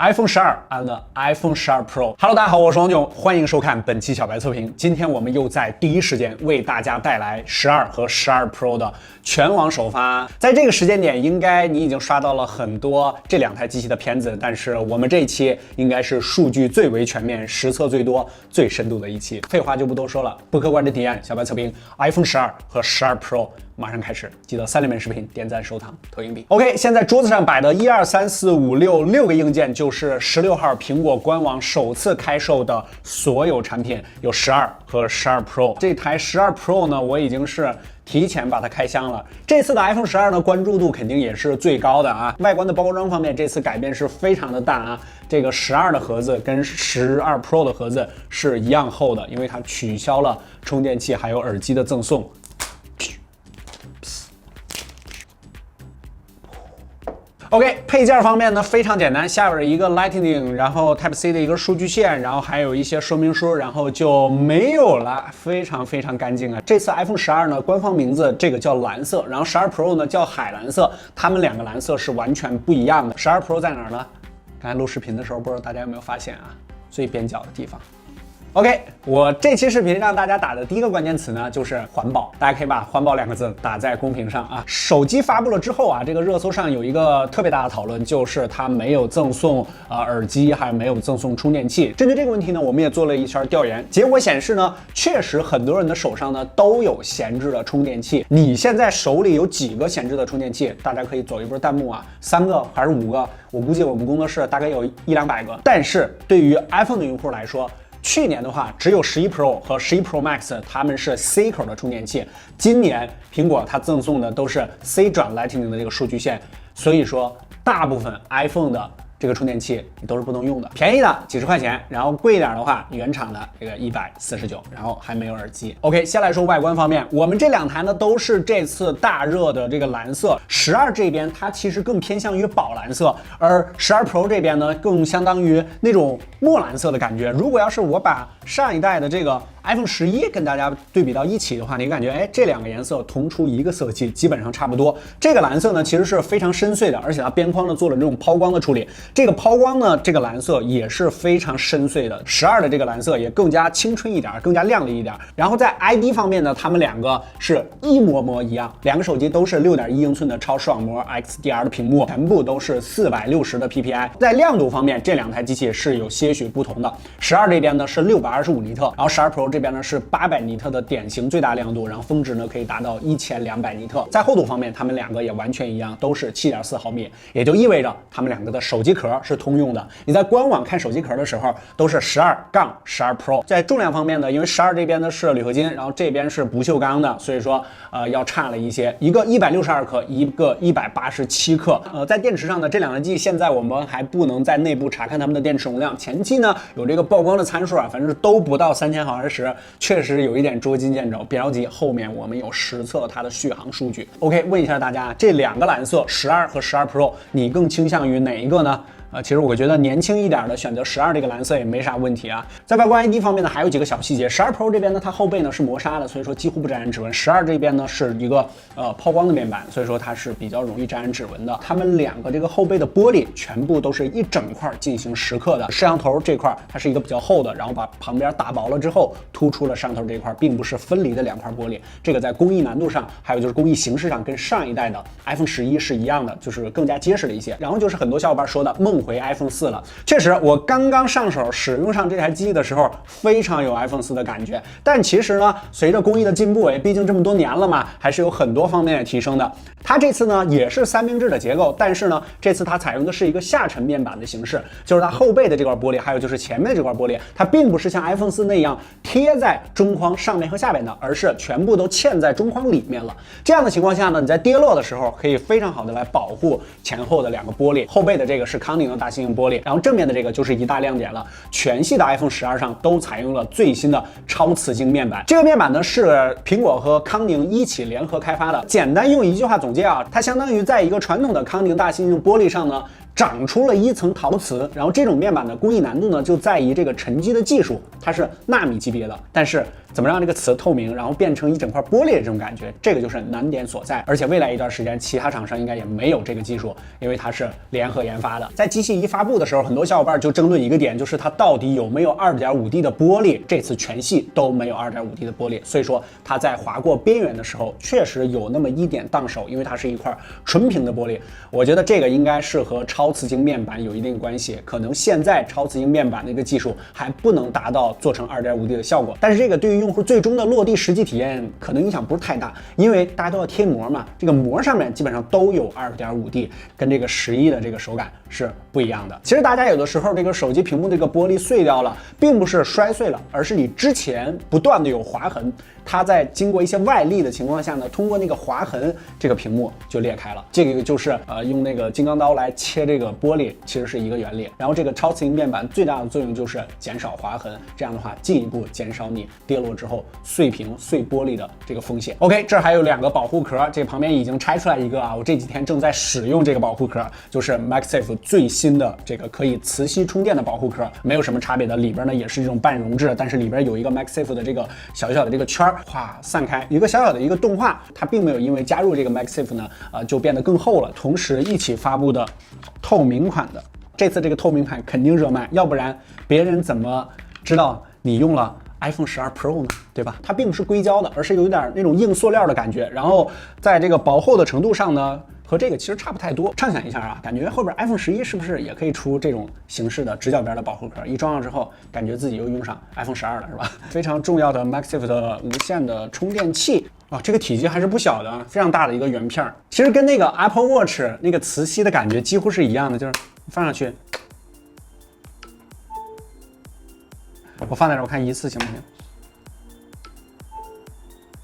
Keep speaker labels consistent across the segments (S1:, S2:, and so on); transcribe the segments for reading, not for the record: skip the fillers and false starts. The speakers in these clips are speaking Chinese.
S1: iPhone 12 and iPhone 12 Pro。Hello， 大家好，我是王炯，欢迎收看本期小白测评。今天我们又在第一时间为大家带来12和12 Pro 的全网首发。在这个时间点，应该你已经刷到了很多这两台机器的片子，但是我们这一期应该是数据最为全面、实测最多、最深度的一期。废话就不多说了，不客观的体验，小白测评 iPhone 12和12 Pro。马上开始，记得3连门视频点赞收藏投硬币。OK， 现在桌子上摆的1、2、3、4、5、6个硬件，就是16号苹果官网首次开售的所有产品，有12和12 Pro。这台12 Pro 呢，我已经是提前把它开箱了。这次的 iPhone 12呢，关注度肯定也是最高的啊。外观的包装方面，这次改变是非常的大啊。这个12的盒子跟12 Pro 的盒子是一样厚的，因为它取消了充电器还有耳机的赠送。OK， 配件方面呢非常简单，下边一个 Lightning， 然后 Type-C 的一个数据线，然后还有一些说明书，然后就没有了，非常干净啊。这次 iPhone 12呢，官方名字这个叫蓝色，然后12 Pro 呢叫海蓝色，它们两个蓝色是完全不一样的。12 Pro 在哪儿呢？刚才录视频的时候，不知道大家有没有发现啊？最边角的地方。OK， 我这期视频让大家打的第一个关键词呢，就是环保。大家可以把环保2个字打在公屏上啊。手机发布了之后啊，这个热搜上有一个特别大的讨论，就是它没有赠送耳机，还没有赠送充电器。针对这个问题呢，我们也做了一圈调研，结果显示呢，确实很多人的手上呢都有闲置的充电器。你现在手里有几个闲置的充电器？大家可以走一波弹幕啊，3个还是5个？我估计我们工作室大概有100-200个。但是对于 iPhone 的用户来说，去年的话，只有11 Pro 和11 Pro Max 它们是 C 口的充电器。今年苹果它赠送的都是 C 转 Lightning 的这个数据线，所以说大部分 iPhone 的这个充电器你都是不能用的。便宜的几十块钱，然后贵一点的话，原厂的这个149，然后还没有耳机。OK， 先来说外观方面，我们这2台呢都是这次大热的这个蓝色。12这边它其实更偏向于宝蓝色，而12 Pro 这边呢更相当于那种墨蓝色的感觉。如果要是我把上一代的这个iPhone 11跟大家对比到一起的话，你感觉哎，这2个颜色同出一个色系，基本上差不多。这个蓝色呢其实是非常深邃的，而且它边框呢做了这种抛光的处理。这个抛光呢，这个蓝色也是非常深邃的。12的这个蓝色也更加青春一点，更加亮丽一点。然后在 ID 方面呢，它们2个是一模一样，2个手机都是6.1英寸的超视网膜 XDR 的屏幕，全部都是460的 PPI。在亮度方面，这2台机器是有些许不同的。12这边呢是625尼特，然后12 Pro 这边呢是800尼特的典型最大亮度，然后峰值呢可以达到1200尼特。在厚度方面，它们2个也完全一样，都是7.4毫米，也就意味着它们2个的手机壳是通用的。你在官网看手机壳的时候，都是12-12 Pro。在重量方面呢，因为12这边呢是铝合金，然后这边是不锈钢的，所以说要差了一些，一个162克，一个187克。在电池上呢，这2台机现在我们还不能在内部查看它们的电池容量。前期呢有这个曝光的参数啊，反正都不到3000毫安时，确实有一点捉襟见肘。别着急，后面我们有实测它的续航数据。OK， 问一下大家，这2个蓝色12和12 Pro， 你更倾向于哪一个呢？其实我觉得年轻一点的选择12这个蓝色也没啥问题啊。在外观 ID 方面呢，还有几个小细节。12 Pro 这边呢，它后背呢是磨砂的，所以说几乎不沾染指纹。12这边呢是一个抛光的面板，所以说它是比较容易沾染指纹的。它们2个这个后背的玻璃全部都是一整块进行蚀刻的。摄像头这块它是一个比较厚的，然后把旁边打薄了之后，突出了摄像头这块，并不是分离的2块玻璃。这个在工艺难度上，还有就是工艺形式上，跟上一代的 iPhone 11是一样的，就是更加结实了一些。然后就是很多小伙伴说的梦回 iPhone 4了。确实，我刚刚上手使用上这台机的时候，非常有 iPhone 4的感觉。但其实呢，随着工艺的进步，毕竟这么多年了嘛，还是有很多方面的提升的。它这次呢也是3明治的结构，但是呢，这次它采用的是一个下沉面板的形式，就是它后背的这块玻璃，还有就是前面的这块玻璃，它并不是像 iPhone 4那样贴在中框上面和下面的，而是全部都嵌在中框里面了。这样的情况下呢，你在跌落的时候可以非常好的来保护前后的2个玻璃。后背的这个是康宁的大猩猩玻璃，然后正面的这个就是一大亮点了，全系的 iPhone 12上都采用了最新的超瓷晶面板。这个面板呢是苹果和康宁一起联合开发的。简单用一句话总结啊，它相当于在一个传统的康宁大猩猩玻璃上呢长出了一层陶瓷，然后这种面板的工艺难度呢就在于这个沉积的技术，它是纳米级别的，但是怎么让这个瓷透明，然后变成一整块玻璃的这种感觉，这个就是难点所在。而且未来一段时间，其他厂商应该也没有这个技术，因为它是联合研发的。在机器一发布的时候，很多小伙伴就争论一个点，就是它到底有没有 2.5D 的玻璃。这次全系都没有 2.5D 的玻璃，所以说它在划过边缘的时候，确实有那么一点当手，因为它是一块纯平的玻璃。我觉得这个应该是和超瓷晶面板有一定关系，可能现在超瓷晶面板的一个技术还不能达到做成 2.5D 的效果，但是这个对于用户最终的落地实际体验可能影响不是太大，因为大家都要贴膜嘛，这个膜上面基本上都有 2.5D， 跟这个11的这个手感是不一样的。其实大家有的时候这个手机屏幕这个玻璃碎掉了，并不是摔碎了，而是你之前不断的有划痕，它在经过一些外力的情况下呢，通过那个划痕，这个屏幕就裂开了。这个就是用那个金刚刀来切这个玻璃，其实是一个原理。然后这个超瓷晶面板最大的作用就是减少划痕，这样的话进一步减少你跌落之后碎屏碎玻璃的这个风险。OK， 这还有2个保护壳，这旁边已经拆出来一个啊，我这几天正在使用这个保护壳，就是 MagSafe 最新的这个可以磁吸充电的保护壳，没有什么差别的，里边呢也是这种半溶质，但是里边有一个 MagSafe 的这个小小的这个圈儿，哗散开，一个小小的一个动画，它并没有因为加入这个 MagSafe 呢，就变得更厚了。同时一起发布的透明款的，这次这个透明款肯定热卖，要不然别人怎么知道你用了iPhone 12 Pro 呢，对吧？它并不是硅胶的，而是有点那种硬塑料的感觉，然后在这个薄厚的程度上呢，和这个其实差不太多。畅想一下啊，感觉后边 iPhone 11是不是也可以出这种形式的直角边的保护壳？一装上之后，感觉自己又用上 iPhone 12了，是吧？非常重要的 MagSafe 的无线的充电器。啊，这个体积还是不小的，非常大的一个圆片，其实跟那个 Apple Watch 那个磁吸的感觉几乎是一样的，就是放上去，我放在这我看一次行不行？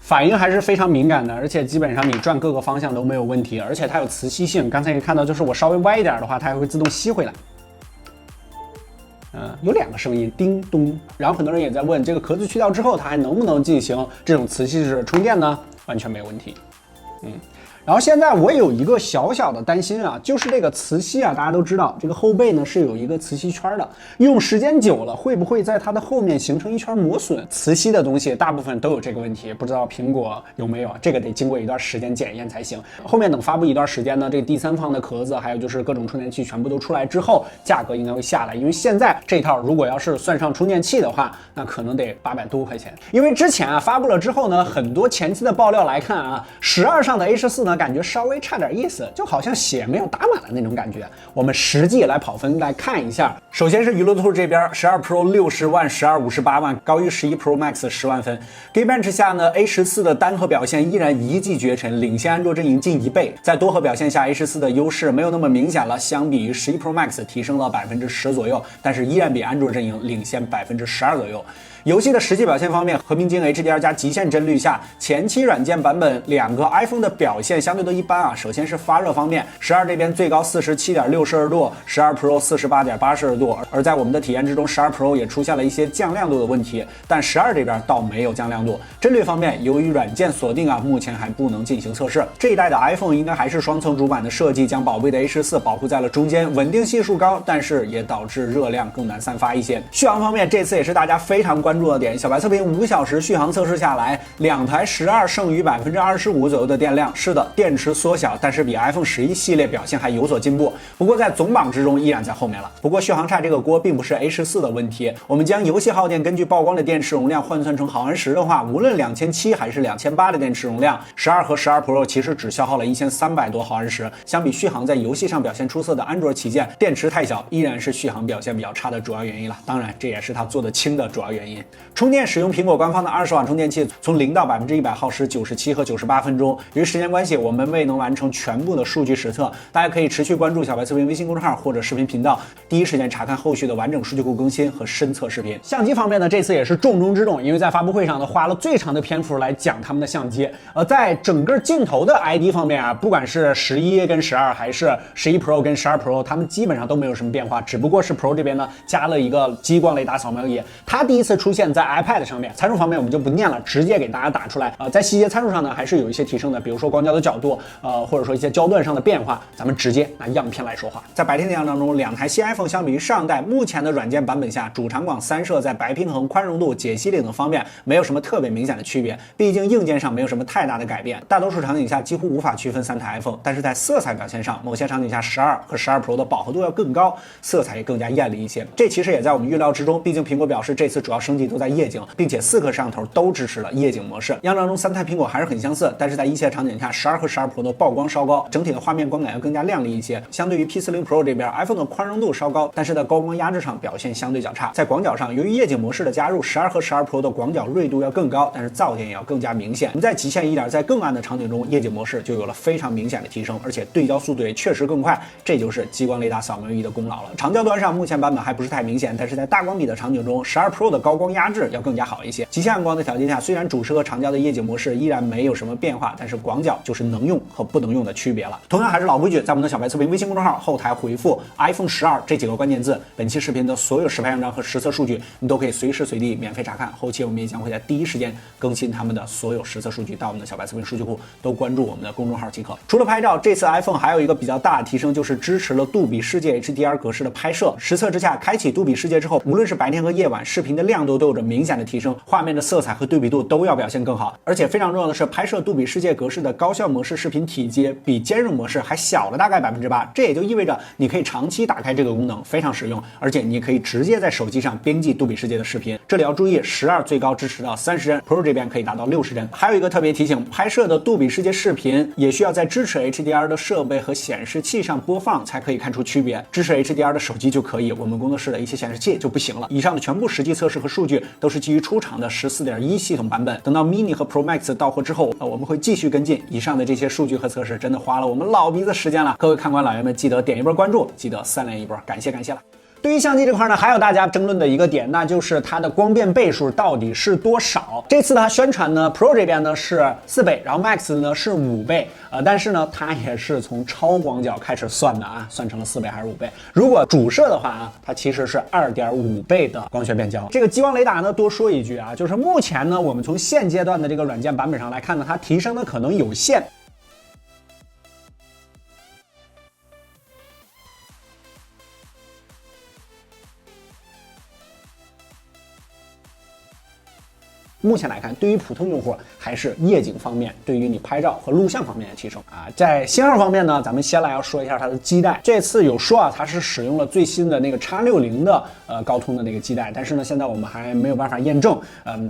S1: 反应还是非常敏感的，而且基本上你转各个方向都没有问题，而且它有磁吸性。刚才可以看到，就是我稍微歪一点的话，它还会自动吸回来。有2个声音，叮咚。然后很多人也在问，这个壳子去掉之后，它还能不能进行这种磁吸式充电呢？完全没有问题。然后现在我有一个小小的担心啊，就是这个磁吸啊，大家都知道这个后背呢是有一个磁吸圈的，用时间久了会不会在它的后面形成一圈磨损？磁吸的东西大部分都有这个问题，不知道苹果有没有？这个得经过一段时间检验才行。后面等发布一段时间呢，这个第三方的壳子还有就是各种充电器全部都出来之后，价格应该会下来，因为现在这套如果要是算上充电器的话，那可能得800多块钱。因为之前啊发布了之后呢，很多前期的爆料来看啊，12上的 A14呢感觉稍微差点意思，就好像血没有打满的那种感觉。我们实际来跑分来看一下，首先是娱乐兔这边，12 Pro 60万，12 58万，高于11 Pro Max 10万分。Geekbench 下呢 ，A14 的单核表现依然一骑绝尘，领先安卓阵营近1倍。在多核表现下 ，A14 的优势没有那么明显了，相比于11 Pro Max 提升了10%左右，但是依然比安卓阵营领先12%左右。游戏的实际表现方面，和平精 HDR 加极限帧率下，前期软件版本2个 iPhone 的表现相对都一般啊。首先是发热方面，12这边最高47.6摄氏度，12 Pro 48.8摄氏度，而在我们的体验之中，12 Pro 也出现了一些降亮度的问题，但12这边倒没有降亮度。帧率方面，由于软件锁定啊，目前还不能进行测试。这一代的 iPhone 应该还是双层主板的设计，将宝贝的 A14 保护在了中间，稳定系数高，但是也导致热量更难散发一些。续航方面，这次也是大家非常关注的点，小白测评5小时续航测试下来，2台12剩余25%左右的电量。是的，电池缩小，但是比 iPhone 11系列表现还有所进步。不过在总榜之中依然在后面了。不过续航差这个锅并不是 A14 的问题，我们将游戏耗电根据曝光的电池容量换算成毫安时的话，无论2700还是2800的电池容量，12和12 Pro 其实只消耗了1300多毫安时。相比续航在游戏上表现出色的安卓旗舰，电池太小依然是续航表现比较差的主要原因了。当然，这也是它做的轻的主要原因。充电使用苹果官方的20瓦充电器，从0到100%耗时97和98分钟。由于时间关系，我们未能完成全部的数据实测，大家可以持续关注小白测评微信公众号或者视频频道，第一时间查看后续的完整数据库更新和深测视频。相机方面呢，这次也是重中之重，因为在发布会上呢花了最长的篇幅来讲他们的相机。在整个镜头的 ID 方面啊，不管是11跟12还是11 Pro 跟12 Pro， 他们基本上都没有什么变化，只不过是 Pro 这边呢加了一个激光雷达扫描仪。它第一次出现现在 iPad 上面。参数方面我们就不念了，直接给大家打出来。在细节参数上呢，还是有一些提升的，比如说广角的角度，或者说一些焦段上的变化，咱们直接拿样片来说话。在白天的样当中，两台新 iPhone 相比于上代目前的软件版本下，主长广三摄在白平衡、宽容度、解析力等方面没有什么特别明显的区别，毕竟硬件上没有什么太大的改变，大多数场景下几乎无法区分三台 iPhone。但是在色彩表现上，某些场景下12和12 Pro 的饱和度要更高，色彩也更加艳丽一些。这其实也在我们预料之中，毕竟苹果表示这次主要升级都在夜景，并且4颗摄像头都支持了夜景模式。样当中三台苹果还是很相似，但是在一些场景下，12和12 Pro 的曝光稍高，整体的画面观感要更加亮丽一些。相对于 P40 Pro 这边 ，iPhone 的宽容度稍高，但是在高光压制上表现相对较差。在广角上，由于夜景模式的加入，12和12 Pro 的广角锐度要更高，但是噪点也要更加明显。我们再极限一点，在更暗的场景中，夜景模式就有了非常明显的提升，而且对焦速度也确实更快，这就是激光雷达扫描仪的功劳了。长焦端上目前版本还不是太明显，但是在大光比的场景中，12 Pro 的高光压制要更加好一些。极限暗光的条件下，虽然主视和长焦的夜景模式依然没有什么变化，但是广角就是能用和不能用的区别了。同样还是老规矩，在我们的小白测评微信公众号后台回复 iPhone 12这几个关键字，本期视频的所有实拍样张和实测数据，你都可以随时随地免费查看。后期我们也将会在第一时间更新他们的所有实测数据到我们的小白测评数据库，都关注我们的公众号即可。除了拍照，这次 iPhone 还有一个比较大的提升，就是支持了杜比世界 HDR 格式的拍摄。实测之下，开启杜比世界之后，无论是白天和夜晚，视频的亮度都有着明显的提升，画面的色彩和对比度都要表现更好。而且非常重要的是，拍摄杜比世界格式的高效模式视频体积比兼容模式还小了大概8%，这也就意味着你可以长期打开这个功能，非常实用。而且你可以直接在手机上编辑杜比世界的视频。这里要注意，12最高支持到30帧 ，Pro 这边可以达到60帧。还有一个特别提醒，拍摄的杜比世界视频也需要在支持 HDR 的设备和显示器上播放才可以看出区别。支持 HDR 的手机就可以，我们工作室的一些显示器就不行了。以上的全部实际测试和数据都是基于出厂的14.1系统版本。等到 Mini 和 Pro Max 到货之后，我们会继续跟进。以上的这些数据和测试真的花了我们老鼻子时间了。各位看官老爷们，记得点一波关注，记得3连一波，感谢了。对于相机这块呢，还有大家争论的一个点，那就是它的光变倍数到底是多少。这次它宣传呢 ，Pro 这边呢是4倍，然后 Max 呢是5倍，但是呢它也是从超广角开始算的啊，算成了4倍还是5倍。如果主摄的话啊，它其实是2.5倍的光学变焦。这个激光雷达呢，多说一句啊，就是目前呢，我们从现阶段的这个软件版本上来看呢，它提升的可能有限。目前来看，对于普通用户还是夜景方面，对于你拍照和录像方面的提升啊。在信号方面呢，咱们先来要说一下它的基带。这次有说啊，它是使用了最新的那个 X60的高通的那个基带，但是呢，现在我们还没有办法验证，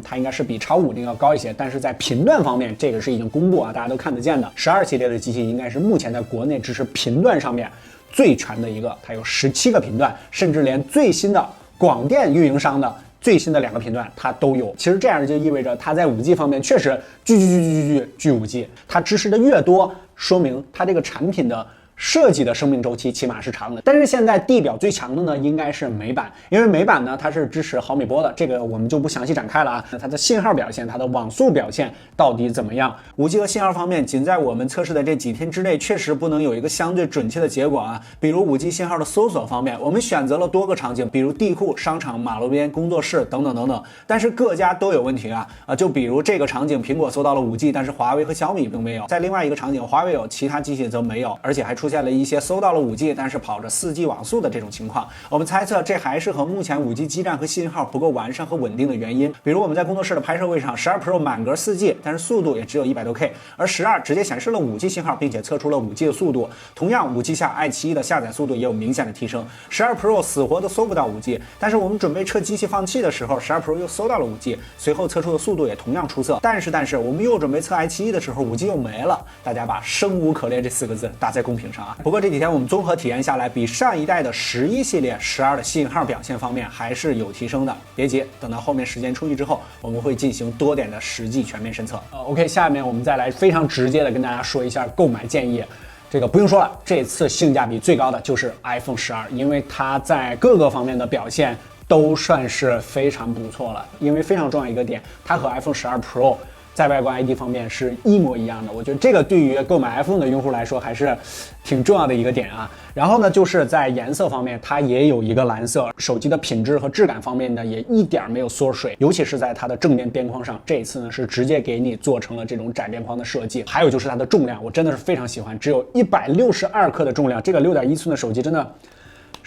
S1: 它应该是比X5那个要高一些。但是在频段方面，这个是已经公布啊，大家都看得见的。12系列的机器应该是目前在国内支持频段上面最全的一个，它有17个频段，甚至连最新的广电运营商的最新的2个频段它都有。其实这样就意味着它在5G 方面确实巨 5G， 它支持的越多，说明它这个产品的设计的生命周期起码是长的。但是现在地表最强的呢，应该是美版，因为美版呢它是支持毫米波的，这个我们就不详细展开了啊。它的信号表现，它的网速表现到底怎么样？5G 和信号方面，仅在我们测试的这几天之内，确实不能有一个相对准确的结果啊。比如5G 信号的搜索方面，我们选择了多个场景，比如地库、商场、马路边、工作室等等，但是各家都有问题啊。就比如这个场景，苹果搜到了5G，但是华为和小米并没有；在另外一个场景，华为有，其他机器则没有，而且还出现了一些搜到了5G，但是跑着4G 网速的这种情况。我们猜测这还是和目前5G 基站和信号不够完善和稳定的原因。比如我们在工作室的拍摄位上，12 Pro 满格4G，但是速度也只有100多K，而12直接显示了5G 信号，并且测出了5G 的速度。同样，5G 下爱奇艺的下载速度也有明显的提升。12 Pro 死活都搜不到5G，但是我们准备撤机器放弃的时候，12 Pro 又搜到了5G，随后测出的速度也同样出色。但是我们又准备测爱奇艺的时候，5G 又没了。大家把生无可恋这4个字打在公屏上啊。不过这几天我们综合体验下来，比上一代的11系列12的信号表现方面还是有提升的。别急，等到后面时间充裕之后，我们会进行多点的实际全面审测。OK， 下面我们再来非常直接的跟大家说一下购买建议。这个不用说了，这次性价比最高的就是 iPhone 12，因为它在各个方面的表现都算是非常不错了。因为非常重要一个点，它和 iPhone 12 Pro 在外观 ID 方面是一模一样的。我觉得这个对于购买 iPhone 的用户来说还是挺重要的一个点啊。然后呢，就是在颜色方面，它也有一个蓝色，手机的品质和质感方面呢，也一点没有缩水，尤其是在它的正面边框上，这一次呢是直接给你做成了这种窄边框的设计。还有就是它的重量，我真的是非常喜欢，只有162克的重量，这个6.1寸的手机真的。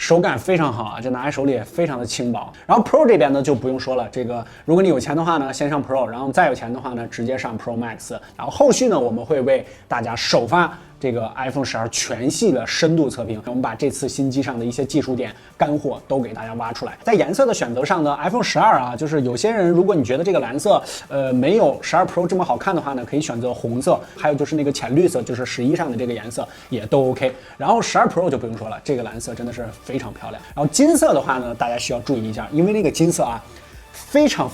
S1: 手感非常好啊，这拿在手里也非常的轻薄。然后 Pro 这边呢就不用说了，这个如果你有钱的话呢，先上 Pro， 然后再有钱的话呢，直接上 Pro Max。然后后续呢，我们会为大家首发这个 iPhone 12全系的深度测评，我们把这次新机上的一些技术点、干货都给大家挖出来。在颜色的选择上呢 ，iPhone 12啊，就是有些人如果你觉得这个蓝色没有12 Pro 这么好看的话呢，可以选择红色，还有就是那个浅绿色，就是11上的这个颜色也都 OK。然后12 Pro 就不用说了，这个蓝色真的是非常漂亮。然后金色的话呢，大家需要注意一下，因为那个金色啊。非常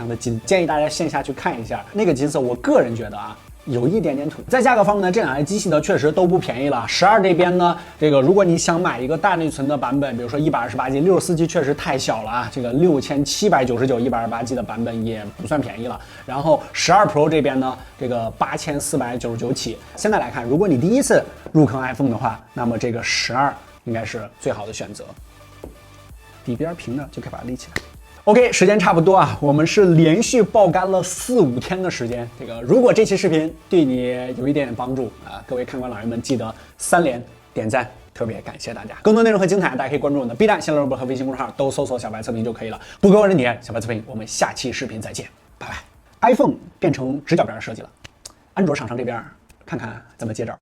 S1: 的金，建议大家线下去看一下那个金色。我个人觉得啊，有一点点土。在价格方面呢，这两台机器呢确实都不便宜了。12这边呢，这个如果你想买一个大内存的版本，比如说128G、64G 确实太小了啊，这个6799 128G 的版本也不算便宜了。然后12 Pro 这边呢，这个8499起。现在来看，如果你第一次入坑 iPhone 的话，那么这个12应该是最好的选择。底边平的就可以把它立起来。OK， 时间差不多啊，我们是连续爆肝了4、5天的时间。这个如果这期视频对你有一点帮助啊，各位看官老爷们记得3连点赞，特别感谢大家。更多内容和精彩，大家可以关注我们的 B 站、新浪微博和微信公众号，都搜索小白测评就可以了。不给我人点小白测评，我们下期视频再见，拜拜。iPhone 变成直角边设计了，安卓厂商这边看看怎么接招。